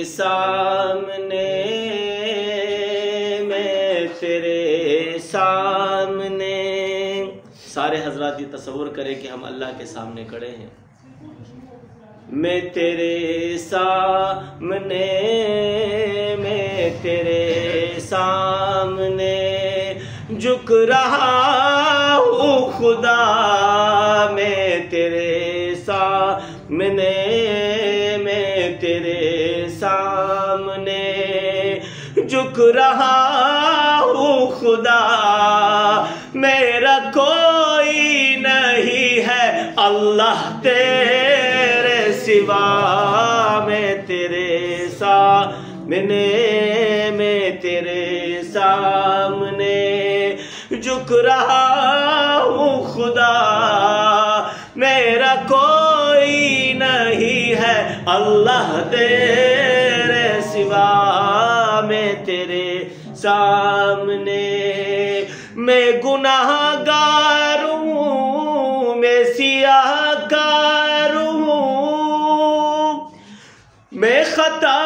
سامنے میں تیرے سامنے، سارے حضرات یہ تصور کریں کہ ہم اللہ کے سامنے کھڑے ہیں۔ میں تیرے سامنے، میں تیرے سامنے جھک رہا ہوں خدا، میں تیرے سامنے، میں تیرے سامنے جھک رہا ہوں خدا، میرا کوئی نہیں ہے اللہ تیرے سوا، میں تیرے سامنے، میں تیرے سامنے جھک رہا ہوں خدا، میرا کوئی نہیں ہے اللہ تیرے سوا، میں تیرے سامنے۔ میں گناہ گار ہوں، میں سیاہ کار ہوں، میں خطا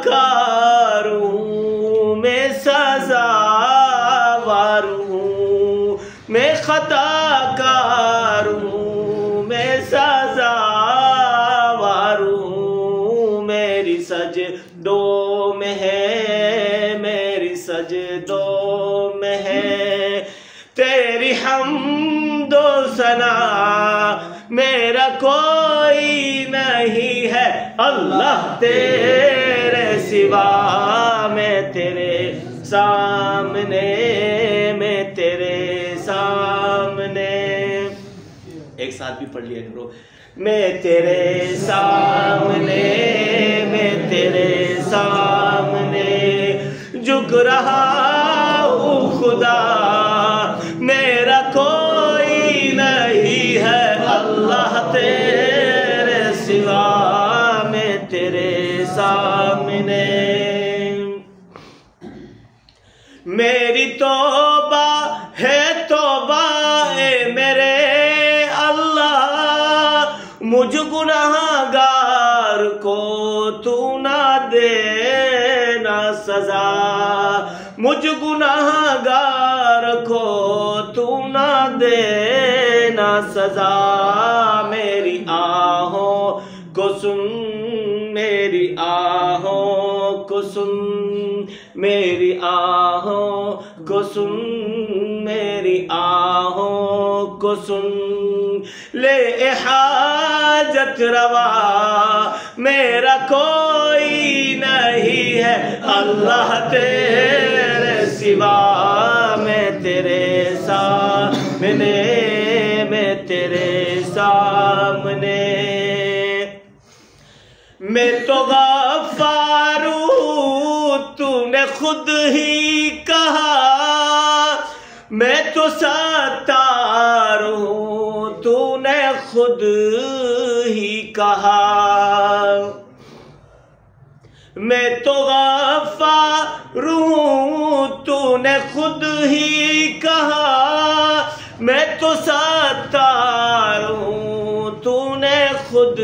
کار ہوں، میں سزاوار ہوں، میں خطا کار ہوں، میں سزاوار ہوں، میری سجدوں میں ہے، میری سجدوں میں ہے تیری حمد و ثنا، میرا کوئی نہیں ہے اللہ تیرے سوا، میں تیرے سامنے، میں تیرے سامنے۔ ایک ساتھ بھی پڑھ لیا کرو، میں تیرے سامنے، میں تیرے سامنے جھک رہا ہوں خدا، میرا کوئی نہیں ہے اللہ تیرے سوا، میں تیرے سامنے۔ میری توبہ ہے توبہ اے میرے اللہ، مجھ گناہ گار کو تو نہ دینا سزا، مجھ گناہ گار کو تو نہ دینا سزا، میری آہوں کو سن، میری آہوں کو سن، میری آہوں کو سن، میری آہوں کو سن، لے حاجت روا، میرا کوئی نہیں ہے اللہ تیرے سوا، میں تیرے سامنے، میں تیرے سامنے۔ میں تو غفار ہوں، تو نے خود ہی کہا، میں تو ستار ہوں، تو نے خود ہی کہا، میں تو غفار ہوں، تو نے خود ہی کہا، میں تو ستار ہوں، تو نے خود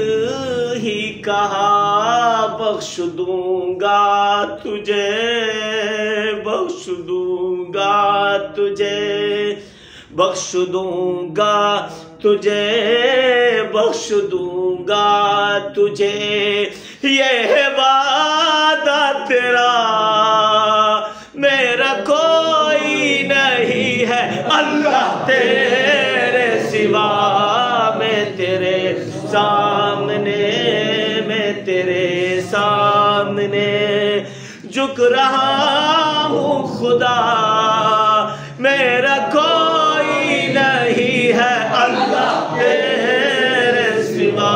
ہی کہا، بخش دوں گا تجھے، بخش دوں گا تجھے، بخش دوں گا تجھے، بخش دوں گا تجھے، یہ ہے وعدہ تیرا، میرا کوئی نہیں ہے اللہ تیرے سوا، میں تیرے سامنے، میں تیرے سامنے جھک رہا ہوں خدا، میرا کوئی نہیں ہے اللہ تیرے سوا۔